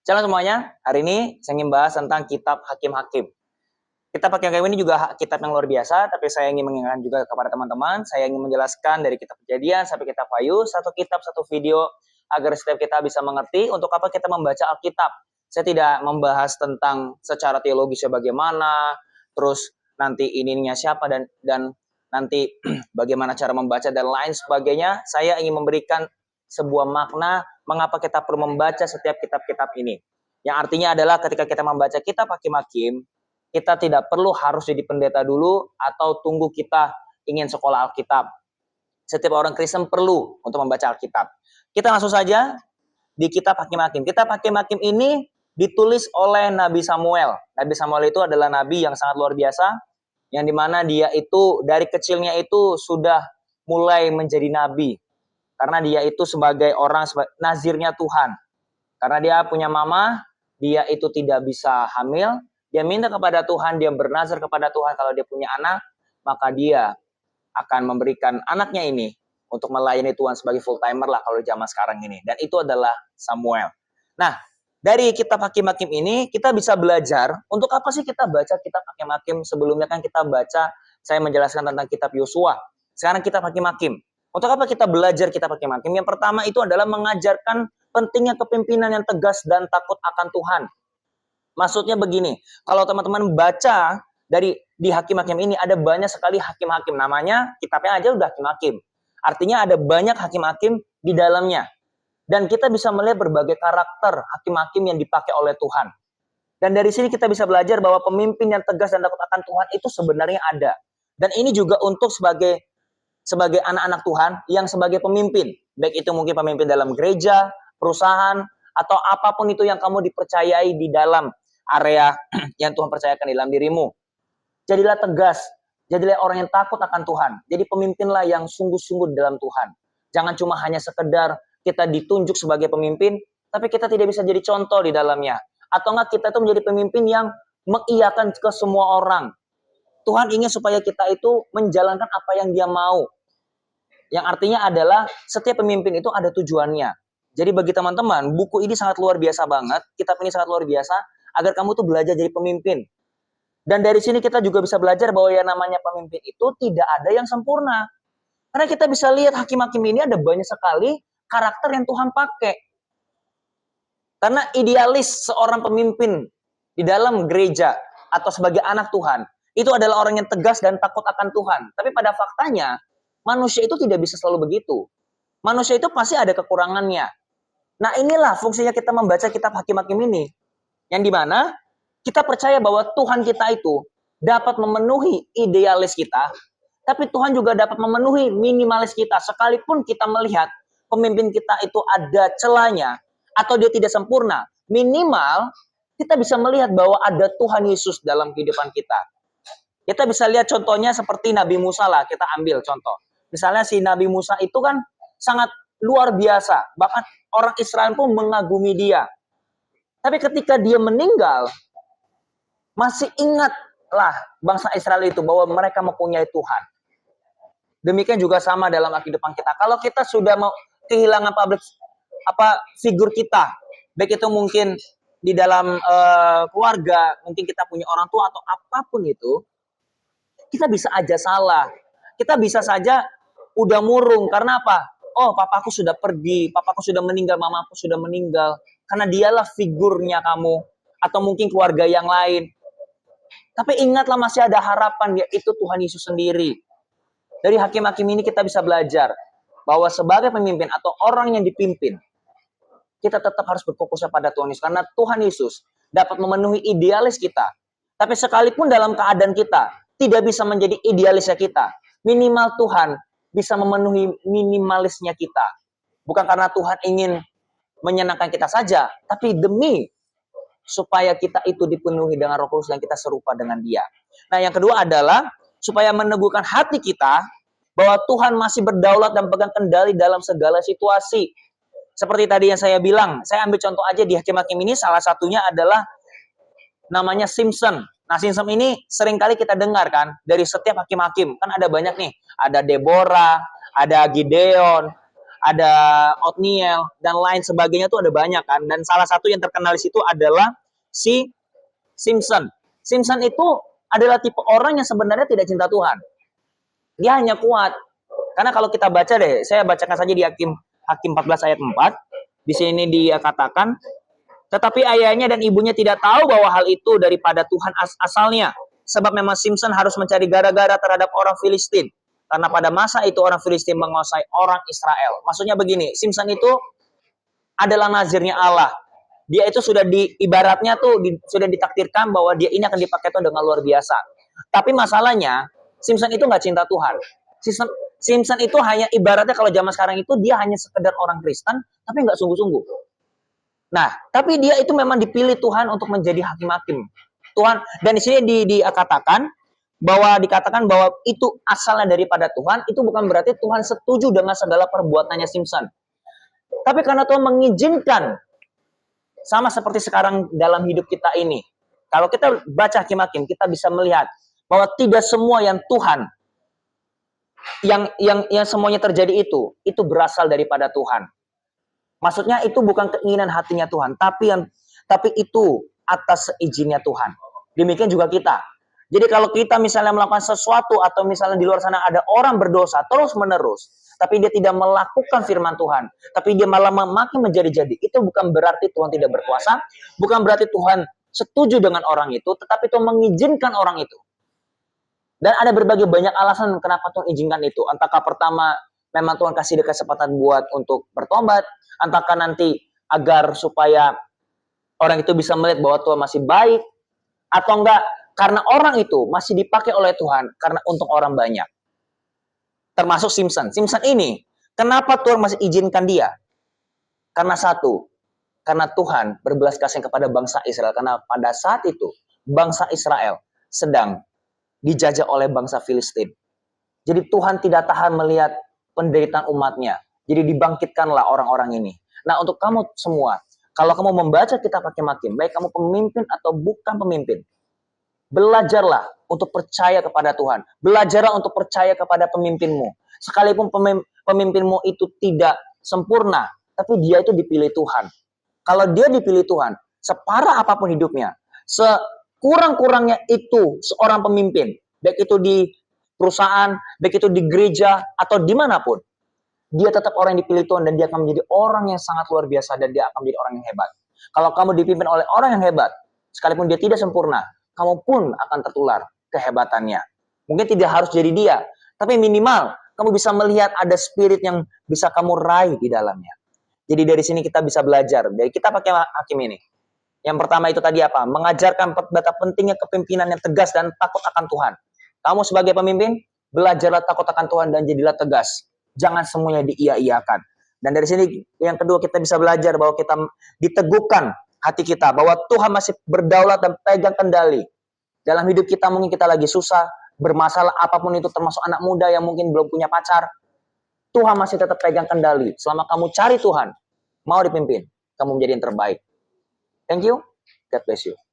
Shalom semuanya, hari ini saya ingin bahas tentang kitab Hakim-Hakim. Kitab Hakim-Hakim ini juga kitab yang luar biasa, tapi saya ingin mengingatkan juga kepada teman-teman, saya ingin menjelaskan dari kitab Kejadian sampai kitab Wahyu, satu kitab, satu video, agar setiap kita bisa mengerti untuk apa kita membaca Alkitab. Saya tidak membahas tentang secara teologisnya bagaimana, terus nanti ininya siapa, dan nanti bagaimana cara membaca dan lain sebagainya. Saya ingin memberikan sebuah makna mengapa kita perlu membaca setiap kitab-kitab ini. Yang artinya adalah ketika kita membaca kitab Hakim-Hakim, kita tidak perlu harus jadi pendeta dulu atau tunggu kita ingin sekolah Alkitab. Setiap orang Kristen perlu untuk membaca Alkitab. Kita langsung saja di kitab Hakim-Hakim. Kitab Hakim-Hakim ini ditulis oleh Nabi Samuel. Nabi Samuel itu adalah nabi yang sangat luar biasa, yang dimana dia itu dari kecilnya itu sudah mulai menjadi nabi. Karena dia itu sebagai orang nazirnya Tuhan. Karena dia punya mama, dia itu tidak bisa hamil. Dia minta kepada Tuhan, dia bernazar kepada Tuhan kalau dia punya anak, maka dia akan memberikan anaknya ini untuk melayani Tuhan sebagai full timer lah kalau zaman sekarang ini. Dan itu adalah Samuel. Nah, dari kitab Hakim-Hakim ini kita bisa belajar untuk apa sih kita baca kitab Hakim-Hakim. Sebelumnya kan kita baca, saya menjelaskan tentang kitab Yosua. Sekarang kitab Hakim-Hakim. Untuk apa kita belajar kitab Hakim-Hakim? Yang pertama itu adalah mengajarkan pentingnya kepemimpinan yang tegas dan takut akan Tuhan. Maksudnya begini, kalau teman-teman baca di Hakim-Hakim ini ada banyak sekali hakim-hakim. Namanya kitabnya aja udah Hakim-Hakim. Artinya ada banyak hakim-hakim di dalamnya. Dan kita bisa melihat berbagai karakter hakim-hakim yang dipakai oleh Tuhan. Dan dari sini kita bisa belajar bahwa pemimpin yang tegas dan takut akan Tuhan itu sebenarnya ada. Dan ini juga untuk sebagai anak-anak Tuhan yang sebagai pemimpin. Baik itu mungkin pemimpin dalam gereja, perusahaan, atau apapun itu yang kamu dipercayai di dalam area yang Tuhan percayakan di dalam dirimu. Jadilah tegas, jadilah orang yang takut akan Tuhan. Jadi pemimpinlah yang sungguh-sungguh dalam Tuhan. Jangan cuma hanya sekedar kita ditunjuk sebagai pemimpin, tapi kita tidak bisa jadi contoh di dalamnya. Atau enggak kita itu menjadi pemimpin yang mengiyakan ke semua orang. Tuhan ingin supaya kita itu menjalankan apa yang Dia mau. Yang artinya adalah setiap pemimpin itu ada tujuannya. Jadi bagi teman-teman, buku ini sangat luar biasa banget, kitab ini sangat luar biasa, agar kamu tuh belajar jadi pemimpin. Dan dari sini kita juga bisa belajar bahwa yang namanya pemimpin itu tidak ada yang sempurna. Karena kita bisa lihat hakim-hakim ini ada banyak sekali karakter yang Tuhan pakai. Karena idealis seorang pemimpin di dalam gereja atau sebagai anak Tuhan, itu adalah orang yang tegas dan takut akan Tuhan. Tapi pada faktanya, manusia itu tidak bisa selalu begitu. Manusia itu pasti ada kekurangannya. Nah inilah fungsinya kita membaca kitab Hakim-Hakim ini. Yang dimana kita percaya bahwa Tuhan kita itu dapat memenuhi idealis kita, tapi Tuhan juga dapat memenuhi minimalis kita. Sekalipun kita melihat pemimpin kita itu ada celahnya, atau dia tidak sempurna, minimal kita bisa melihat bahwa ada Tuhan Yesus dalam kehidupan kita. Kita bisa lihat contohnya seperti Nabi Musa lah, kita ambil contoh. Misalnya si Nabi Musa itu kan sangat luar biasa. Bahkan orang Israel pun mengagumi dia. Tapi ketika dia meninggal, masih ingatlah bangsa Israel itu bahwa mereka mempunyai Tuhan. Demikian juga sama dalam kehidupan kita. Kalau kita sudah mau kehilangan figur kita, baik itu mungkin di dalam keluarga, mungkin kita punya orang tua atau apapun itu, kita bisa aja salah. Kita bisa saja udah murung. Karena apa? Oh, papaku sudah pergi, papaku sudah meninggal, mamaku sudah meninggal. Karena dialah figurnya kamu. Atau mungkin keluarga yang lain. Tapi ingatlah masih ada harapan, yaitu Tuhan Yesus sendiri. Dari hakim-hakim ini kita bisa belajar bahwa sebagai pemimpin atau orang yang dipimpin, kita tetap harus berfokusnya pada Tuhan Yesus. Karena Tuhan Yesus dapat memenuhi idealis kita. Tapi sekalipun dalam keadaan kita tidak bisa menjadi idealisnya kita, minimal Tuhan bisa memenuhi minimalisnya kita. Bukan karena Tuhan ingin menyenangkan kita saja, tapi demi supaya kita itu dipenuhi dengan Roh Kudus dan kita serupa dengan Dia. Nah, yang kedua adalah supaya meneguhkan hati kita bahwa Tuhan masih berdaulat dan pegang kendali dalam segala situasi. Seperti tadi yang saya bilang, saya ambil contoh aja di Hakim-Hakim ini, salah satunya adalah namanya Simpson. Nah, Simpson ini seringkali kita dengar kan dari setiap hakim-hakim. Kan ada banyak nih. Ada Deborah, ada Gideon, ada Othniel, dan lain sebagainya tuh ada banyak kan. Dan salah satu yang terkenal di situ adalah si Simpson. Simpson itu adalah tipe orang yang sebenarnya tidak cinta Tuhan. Dia hanya kuat. Karena kalau kita baca deh, saya bacakan saja di Hakim 14 ayat 4. Di sini dia katakan, tetapi ayahnya dan ibunya tidak tahu bahwa hal itu daripada Tuhan asalnya. Sebab memang Simpson harus mencari gara-gara terhadap orang Filistin. Karena pada masa itu orang Filistin menguasai orang Israel. Maksudnya begini, Simpson itu adalah nazirnya Allah. Dia itu sudah ibaratnya tuh sudah ditakdirkan bahwa dia ini akan dipakai Tuhan dengan luar biasa. Tapi masalahnya, Simpson itu nggak cinta Tuhan. Simpson itu hanya ibaratnya kalau zaman sekarang itu dia hanya sekedar orang Kristen, tapi nggak sungguh-sungguh. Nah, tapi dia itu memang dipilih Tuhan untuk menjadi hakim-hakim. Tuhan, dan di sini dikatakan bahwa itu asalnya daripada Tuhan, itu bukan berarti Tuhan setuju dengan segala perbuatannya Simpson. Tapi karena Tuhan mengizinkan, sama seperti sekarang dalam hidup kita ini. Kalau kita baca hakim-hakim, kita bisa melihat bahwa tidak semua yang Tuhan, yang semuanya terjadi itu berasal daripada Tuhan. Maksudnya itu bukan keinginan hatinya Tuhan, tapi itu atas izinnya Tuhan. Demikian juga kita. Jadi kalau kita misalnya melakukan sesuatu atau misalnya di luar sana ada orang berdosa terus-menerus, tapi dia tidak melakukan firman Tuhan, tapi dia malah makin menjadi-jadi, itu bukan berarti Tuhan tidak berkuasa, bukan berarti Tuhan setuju dengan orang itu, tetapi Tuhan mengizinkan orang itu. Dan ada berbagai banyak alasan kenapa Tuhan izinkan itu. Entahkah pertama memang Tuhan kasih dia kesempatan buat untuk bertobat, entahkah nanti agar supaya orang itu bisa melihat bahwa Tuhan masih baik, atau enggak karena orang itu masih dipakai oleh Tuhan karena untuk orang banyak. Termasuk Simpson. Simpson ini, kenapa Tuhan masih izinkan dia? Karena satu, karena Tuhan berbelas kasihan kepada bangsa Israel. Karena pada saat itu, bangsa Israel sedang dijajah oleh bangsa Filistin. Jadi Tuhan tidak tahan melihat penderitaan umatnya. Jadi dibangkitkanlah orang-orang ini. Nah, untuk kamu semua, kalau kamu membaca kitab Hakim-Hakim, baik kamu pemimpin atau bukan pemimpin, belajarlah untuk percaya kepada Tuhan. Belajarlah untuk percaya kepada pemimpinmu. Sekalipun pemimpinmu itu tidak sempurna, tapi dia itu dipilih Tuhan. Kalau dia dipilih Tuhan, separah apapun hidupnya, sekurang-kurangnya itu seorang pemimpin, baik itu di perusahaan, baik itu di gereja, atau dimanapun, dia tetap orang yang dipilih Tuhan dan dia akan menjadi orang yang sangat luar biasa dan dia akan menjadi orang yang hebat. Kalau kamu dipimpin oleh orang yang hebat, sekalipun dia tidak sempurna, kamu pun akan tertular kehebatannya. Mungkin tidak harus jadi dia, tapi minimal kamu bisa melihat ada spirit yang bisa kamu raih di dalamnya. Jadi dari sini kita bisa belajar, dari kita pakai hakim ini. Yang pertama itu tadi apa? Mengajarkan betapa pentingnya kepemimpinan yang tegas dan takut akan Tuhan. Kamu sebagai pemimpin, belajarlah takut akan Tuhan dan jadilah tegas. Jangan semuanya diiya-iyakan. Dan dari sini yang kedua kita bisa belajar bahwa kita diteguhkan hati kita, bahwa Tuhan masih berdaulat dan pegang kendali. Dalam hidup kita mungkin kita lagi susah, bermasalah apapun itu, termasuk anak muda yang mungkin belum punya pacar. Tuhan masih tetap pegang kendali. Selama kamu cari Tuhan, mau dipimpin, kamu menjadi yang terbaik. Thank you. God bless you.